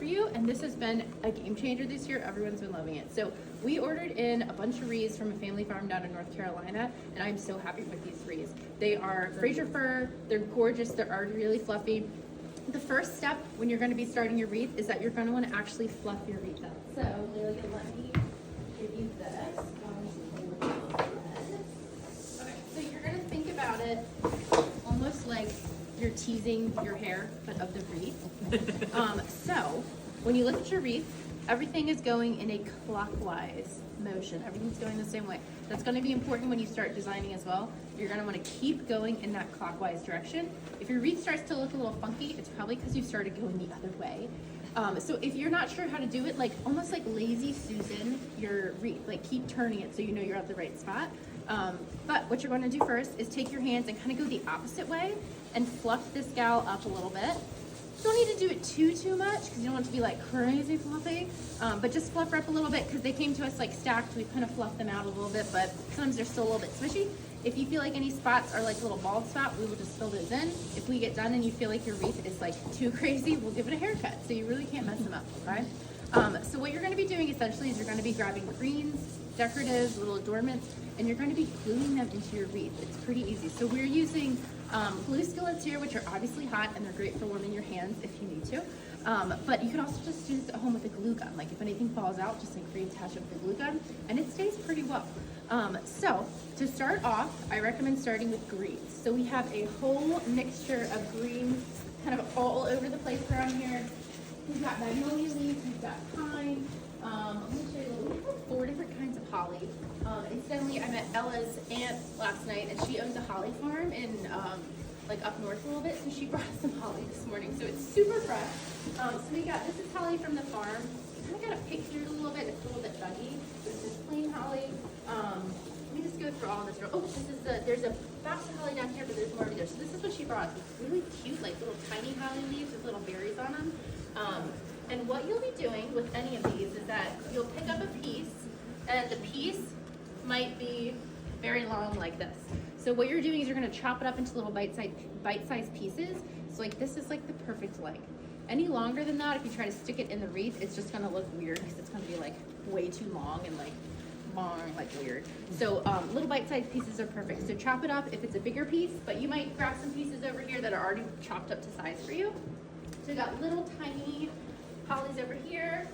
for you, and this has been a game changer this year. Everyone's been loving it. So we ordered in a bunch of wreaths from a family farm down in North Carolina, and I'm so happy with these wreaths. They are Fraser fir, they're gorgeous, they're already really fluffy. The first step when you're going to be starting your wreath is that you're going to want to actually fluff your wreath up. So Lily, let me give you this. Okay, so you're going to think about it almost like you're teasing your hair, but of the wreath. So when you look at your wreath, everything is going in a clockwise motion. Everything's going the same way. That's going to be important when you start designing as well. You're going to want to keep going in that clockwise direction. If your wreath starts to look a little funky, it's probably because you started going the other way. So if you're not sure how to do it, like almost like lazy Susan your wreath, like keep turning it so you know you're at the right spot. But what you're going to do first is take your hands and kind of go the opposite way and fluff this gal up a little bit. You don't need to do it too much because you don't want it to be like crazy fluffy, but just fluff her up a little bit because they came to us like stacked. We kind of fluffed them out a little bit, but sometimes they're still a little bit smushy. If you feel like any spots are like a little bald spot, we will just fill those in. If we get done and you feel like your wreath is like too crazy, we'll give it a haircut. So you really can't mess them up, okay? So what you're going to be doing essentially is you're going to be grabbing greens, decoratives, little adornments, and you're going to be gluing them into your wreath. It's pretty easy. So we're using glue skillets here, which are obviously hot and they're great for warming your hands if you need to. But you can also just do this at home with a glue gun. Like if anything falls out, just like reattach it with a glue gun, and it stays pretty well. So to start off, I recommend starting with greens. So we have a whole mixture of greens kind of all over the place around here. We've got magnolia leaves, we've got pine. Let me show you, we have 4 different kinds of holly. Incidentally, I met Ella's aunt last night, and she owns a holly farm in like up north a little bit, so she brought us some holly this morning. So it's super fresh. So we got, this is holly from the farm. You kind of got to pick through it a little bit. It's a little bit buggy. This is plain holly. Let me just go through all this. Oh, this is there's a box of holly down here, but there's more over there. So this is what she brought us. It's really cute, like little tiny holly leaves with little berries on them. And what you'll be doing with any of these is that you'll pick up a piece, and the piece might be very long like this. So what you're doing is you're going to chop it up into little bite-sized pieces. So like this is like the perfect length. Any longer than that, if you try to stick it in the wreath, it's just going to look weird because it's going to be like way too long and like weird. So little bite-sized pieces are perfect. So chop it up if it's a bigger piece, but you might grab some pieces over here that are already chopped up to size for you. So we got little tiny hollies over here.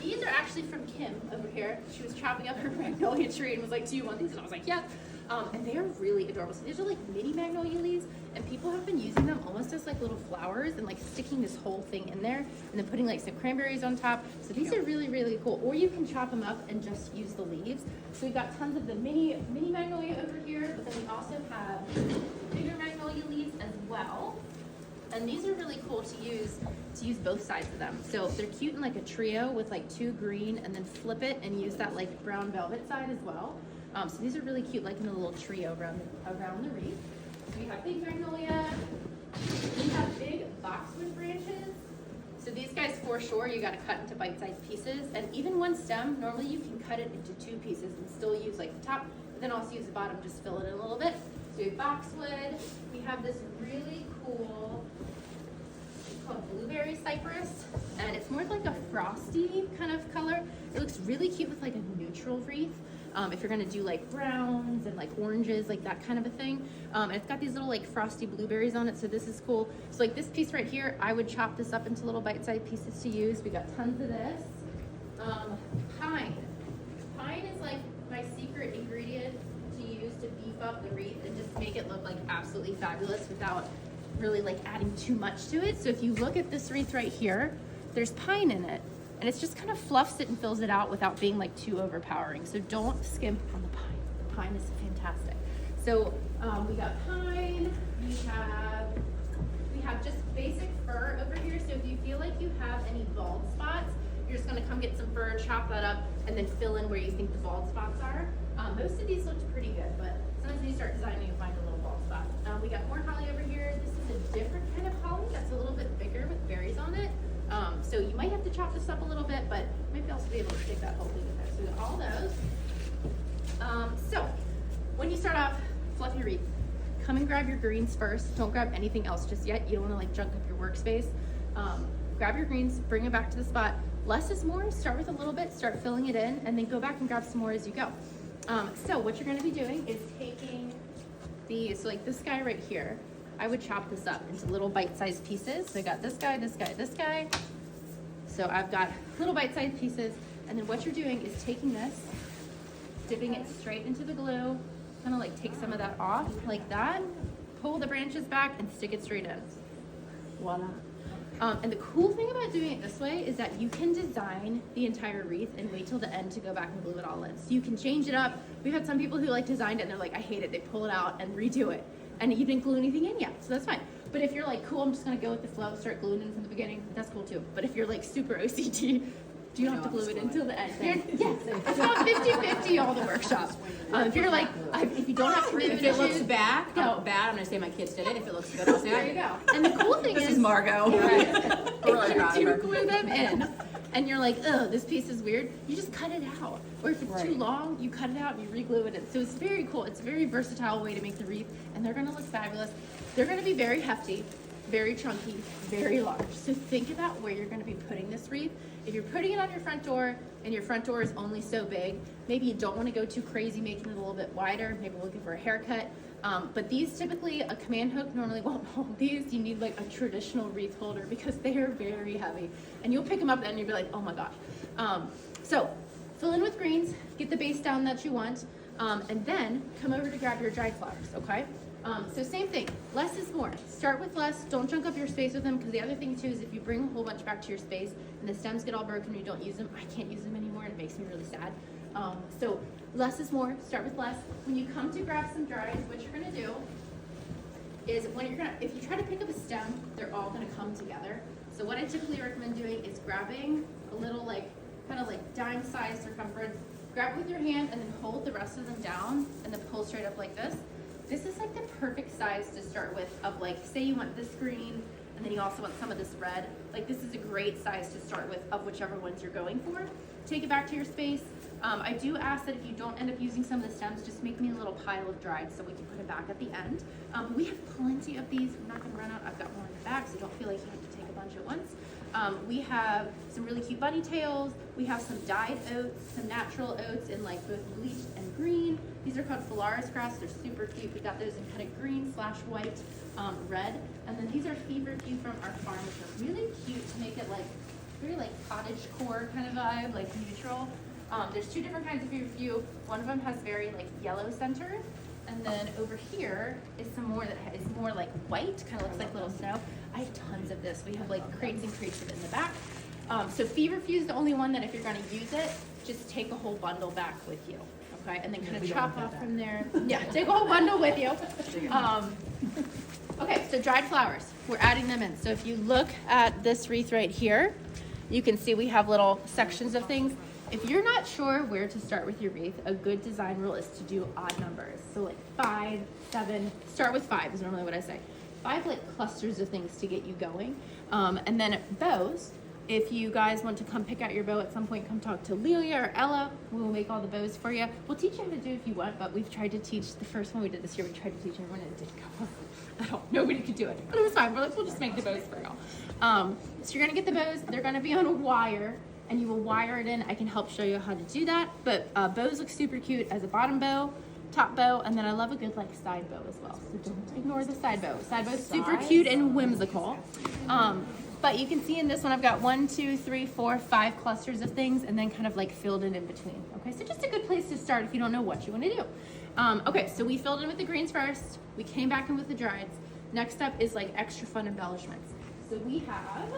These are actually from Kim over here. She was chopping up her magnolia tree and was like, do you want these? And I was like, yeah. And they are really adorable. So these are like mini magnolia leaves, and people have been using them almost as like little flowers and like sticking this whole thing in there and then putting like some cranberries on top. So these are really, really cool. Or you can chop them up and just use the leaves. So we've got tons of the mini magnolia over here, but then we also have bigger magnolia leaves as well. And these are really cool to use both sides of them. So they're cute in like a trio with like 2 green, and then flip it and use that like brown velvet side as well. So these are really cute, like in a little trio around the wreath. So we have big magnolia. We have big boxwood branches. So these guys, for sure, you got to cut into bite-sized pieces. And even one stem, normally you can cut it into 2 pieces and still use like the top, but then also use the bottom, just fill it in a little bit. So we have boxwood. We have this really cool, it's called blueberry cypress, and it's more like a frosty kind of color. It looks really cute with like a neutral wreath. If you're gonna do like browns and like oranges, like that kind of a thing. And it's got these little like frosty blueberries on it, so this is cool. So like this piece right here, I would chop this up into little bite-sized pieces to use. We got tons of this. Pine. Pine is like my secret ingredient to use to beef up the wreath and just make it look like absolutely fabulous without really like adding too much to it. So if you look at this wreath right here, there's pine in it. And it just kind of fluffs it and fills it out without being like too overpowering. So don't skimp on the pine. The pine is fantastic. So we got pine. We have just basic fir over here. So if you feel like you have any bald spots, you're just gonna come get some fir, chop that up, and then fill in where you think the bald spots are. Most of these looked pretty good, but sometimes when you start designing, you find a little bald spot. We got more holly over here. This is a different kind of holly that's a little bit bigger with berries on it. So you might have to chop this up a little bit, but maybe also be able to stick that whole thing in there. So we got all those. So when you start off, fluff your wreath. Come and grab your greens first. Don't grab anything else just yet. You don't want to like junk up your workspace. grab your greens, bring it back to the spot. Less is more, start with a little bit, start filling it in, and then go back and grab some more as you go. So what you're gonna be doing is taking these, so like this guy right here, I would chop this up into little bite-sized pieces. So I got this guy, this guy, this guy. So I've got little bite-sized pieces, and then what you're doing is taking this, dipping it straight into the glue, kind of like take some of that off like that, pull the branches back and stick it straight in. Voila. And the cool thing about doing it this way is that you can design the entire wreath and wait till the end to go back and glue it all in. So you can change it up. We've had some people who like designed it and they're like, I hate it. They pull it out and redo it. And you didn't glue anything in yet, so that's fine. But if you're like, cool, I'm just gonna go with the flow, start gluing in from the beginning, that's cool too. But if you're like super OCD, you don't have to glue it until the end. Yes, it's about 50-50 all the workshops. If you're like, if you don't have to, If it looks bad, I'm gonna say my kids did it. If it looks good, I'll say there you go. And the cool thing this is Margot. If you do glue them in, and you're like, oh, this piece is weird, you just cut it out. Or if it's too long, you cut it out and you re-glue it in. So it's very cool. It's a very versatile way to make the wreath, and they're gonna look fabulous. They're gonna be very hefty, very chunky, very large. So think about where you're gonna be putting this wreath. If you're putting it on your front door, and your front door is only so big, maybe you don't wanna go too crazy making it a little bit wider, maybe looking for a haircut. But these typically, a command hook normally won't hold these. You need like a traditional wreath holder because they are very heavy. And you'll pick them up and you'll be like, oh my gosh. So fill in with greens, get the base down that you want, and then come over to grab your dried flowers, okay? So same thing, less is more. Start with less, don't junk up your space with them, because the other thing too is if you bring a whole bunch back to your space and the stems get all broken and you don't use them, I can't use them anymore and it makes me really sad. So less is more, start with less. When you come to grab some dried, what you're gonna do is if you try to pick up a stem, they're all gonna come together. So what I typically recommend doing is grabbing a little kind of like dime size circumference, grab it with your hand and then hold the rest of them down and then pull straight up like this. This is like the perfect size to start with of like, say you want this green and then you also want some of this red. Like this is a great size to start with of whichever ones you're going for. Take it back to your space. I do ask that if you don't end up using some of the stems, just make me a little pile of dried so we can put it back at the end. We have plenty of these. We're not gonna run out. I've got more in the back, so don't feel like you have to take a bunch at once. We have some really cute bunny tails. We have some dyed oats, some natural oats in like both bleached and green. These are called Phalaris grass. They're super cute. We got those in kind of green / white, red. And then these are feverfew from our farm, which are really cute to make it like very like cottage core kind of vibe, like neutral. There's two different kinds of feverfew. One of them has very like yellow center. And then over here is some more that is more like white, kind of looks like little snow. I have tons of this. We have like crates and crates of it in the back. So feverfew is the only one that if you're gonna use it, just take a whole bundle back with you, okay? And then kind of chop off from there. Yeah, take a whole bundle with you. Okay, so dried flowers, we're adding them in. So if you look at this wreath right here, you can see we have little sections of things. If you're not sure where to start with your wreath, a good design rule is to do odd numbers. So like 5, 7, start with 5 is normally what I say. 5 like clusters of things to get you going. And then bows, if you guys want to come pick out your bow at some point, come talk to Lelia or Ella. We will make all the bows for you. We'll teach you how to do it if you want, but we've tried to teach, the first one we did this year, we tried to teach everyone and it didn't go at all. Nobody could do it, but it was fine. We're like, we'll just make the bows for y'all. So you're gonna get the bows, they're gonna be on a wire and you will wire it in. I can help show you how to do that, but bows look super cute as a bottom bow, top bow, and then I love a good like side bow as well. So don't ignore the side bow. Side bow is super cute and whimsical. But you can see in this one, I've got 1, 2, 3, 4, 5 clusters of things and then kind of like filled in between. Okay, so just a good place to start if you don't know what you want to do. Okay, so we filled in with the greens first. We came back in with the drieds. Next up is like extra fun embellishments. So we have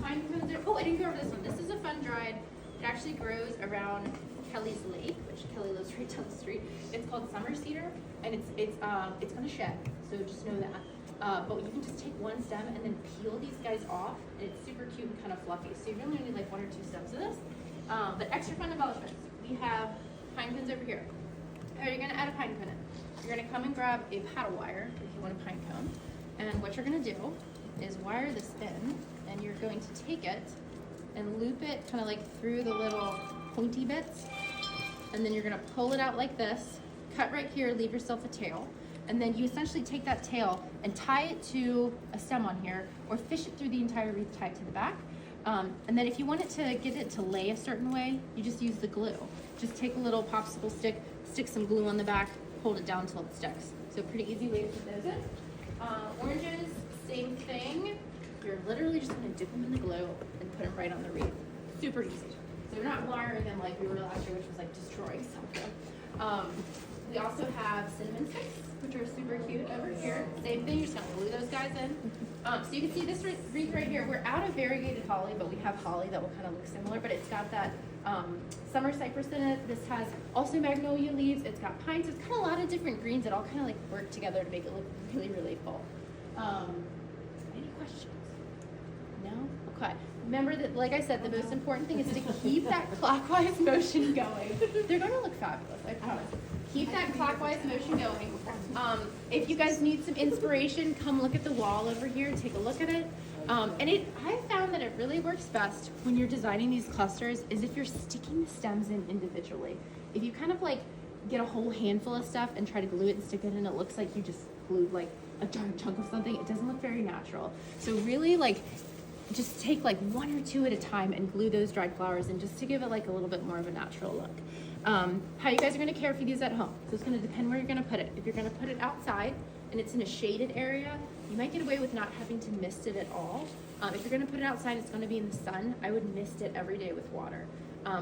pine cones. Oh, I didn't go over this one. This is a fun dried. It actually grows around Kelly's Lake, which Kelly lives right down the street. It's called summer cedar, and it's gonna shed. So just know that. But you can just take one stem and then peel these guys off, and it's super cute and kind of fluffy. So you really need like 1 or 2 stems of this. But extra fun embellishments. We have pine cones over here. Are you gonna add a pine cone in? You're gonna come and grab a paddle wire if you want a pine cone. And what you're gonna do is wire this in, and you're going to take it and loop it kind of like through the little pointy bits. And then you're gonna pull it out like this, cut right here, leave yourself a tail. And then you essentially take that tail and tie it to a stem on here, or fish it through the entire wreath, tie it to the back. And then if you want it to get it to lay a certain way, you just use the glue. Just take a little popsicle stick, stick some glue on the back, hold it down until it sticks. So pretty easy way to put those in. Oranges, same thing. You're literally just gonna dip them in the glue and put them right on the wreath. Super easy. So you're not wiring them like we were last year, which was like destroying something. We also have cinnamon sticks, which are super cute over here. Same thing, you're just gonna glue those guys in. So you can see this wreath right here. We're out of variegated holly, but we have holly that will kind of look similar, but it's got that summer cypress in it. This has also magnolia leaves. It's got pines. It's got a lot of different greens that all kind of like work together to make it look really, really full. Any questions? No? Okay. Remember that, like I said, the most important thing is to keep that clockwise motion going. They're going to look fabulous, I promise. Keep that clockwise motion going. If you guys need some inspiration, come look at the wall over here, take a look at it. I found that it really works best when you're designing these clusters is if you're sticking the stems in individually. If you kind of like get a whole handful of stuff and try to glue it and stick it in, it looks like you just glued like a giant chunk of something. It doesn't look very natural. So really like just take like one or two at a time and glue those dried flowers in just to give it like a little bit more of a natural look. How you guys are gonna care for these at home. So it's gonna depend where you're gonna put it. If you're gonna put it outside and it's in a shaded area, you might get away with not having to mist it at all. If you're gonna put it outside, it's gonna be in the sun. I would mist it every day with water.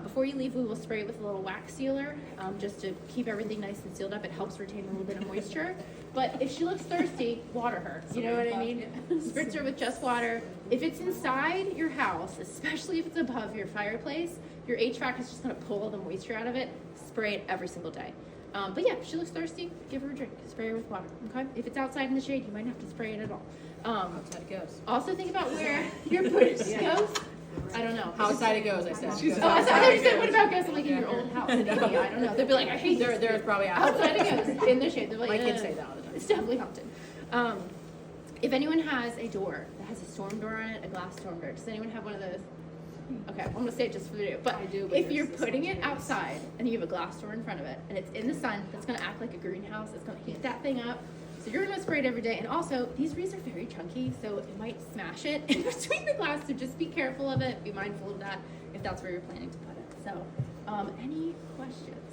Before you leave, we will spray it with a little wax sealer just to keep everything nice and sealed up. It helps retain a little bit of moisture. But if she looks thirsty, water her. You know what I mean? Spritz her with just water. If it's inside your house, especially if it's above your fireplace, your HVAC is just gonna pull all the moisture out of it. Spray it every single day. But yeah, if she looks thirsty, give her a drink. Spray her with water, okay? If it's outside in the shade, you might not have to spray it at all. Outside it goes. Also think about where you're putting ghosts. I don't know. How outside it goes, I said. Oh, I thought you said, what about ghosts like in your old house? Maybe, I don't know. They'd be like, I hate this. There's probably Outside it goes, in the shade. They're like, My kids say that all the time. It's definitely haunted. If anyone has a door that has a storm door on it, a glass storm door, does anyone have one of those? Okay, I'm gonna say it just for the video. But I do, but if you're yours is putting it serious. outside and you have a glass door in front of it and it's in the sun, that's gonna act like a greenhouse. It's gonna heat that thing up. So you're gonna spray it every day. And also, these wreaths are very chunky, so it might smash it in between the glass. So just be careful of it. Be mindful of that if that's where you're planning to put it. So, any questions?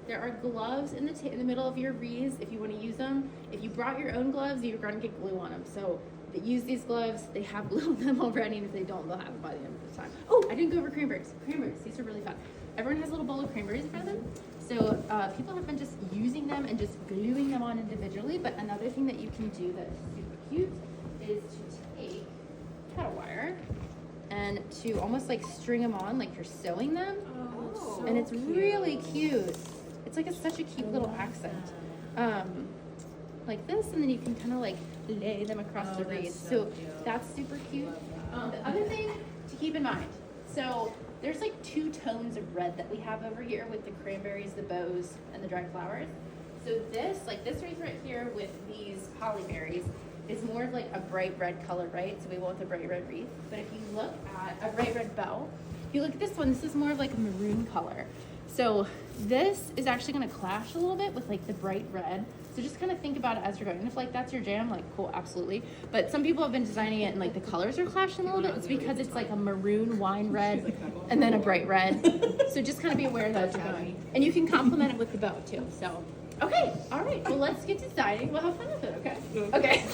There are gloves in the middle of your wreaths if you want to use them. If you brought your own gloves, you're going to get glue on them. So use these gloves. They have glue on them already, and if they don't, they'll have it by the end of the time. Oh, I didn't go over cranberries. Cranberries, these are really fun. Everyone has a little bowl of cranberries in front of them. So people have been just using them and just gluing them on individually. But another thing that you can do that is super cute is to take kettle wire and to almost like string them on like you're sewing them. Oh, And it's really cute. It's like such a cute little accent. Like this, and then you can kind of like lay them across the wreath. So that's super cute. The other thing to keep in mind, so there's like two tones of red that we have over here with the cranberries, the bows, and the dried flowers. So this, like this wreath right here with these holly berries is more of like a bright red color, right? So we want the bright red wreath. But if you look at a bright red bow, if you look at this one, this is more of like a maroon color. So this is actually gonna clash a little bit with like the bright red. So just kind of think about it as you're going. And if like that's your jam, like cool, absolutely. But some people have been designing it and like the colors are clashing a little bit. It's because it's like a maroon wine red and then a bright red. So just kind of be aware of that as you're going. And you can complement it with the bow too. So, okay, all right. Well, let's get deciding. We'll have fun with it, okay? Okay.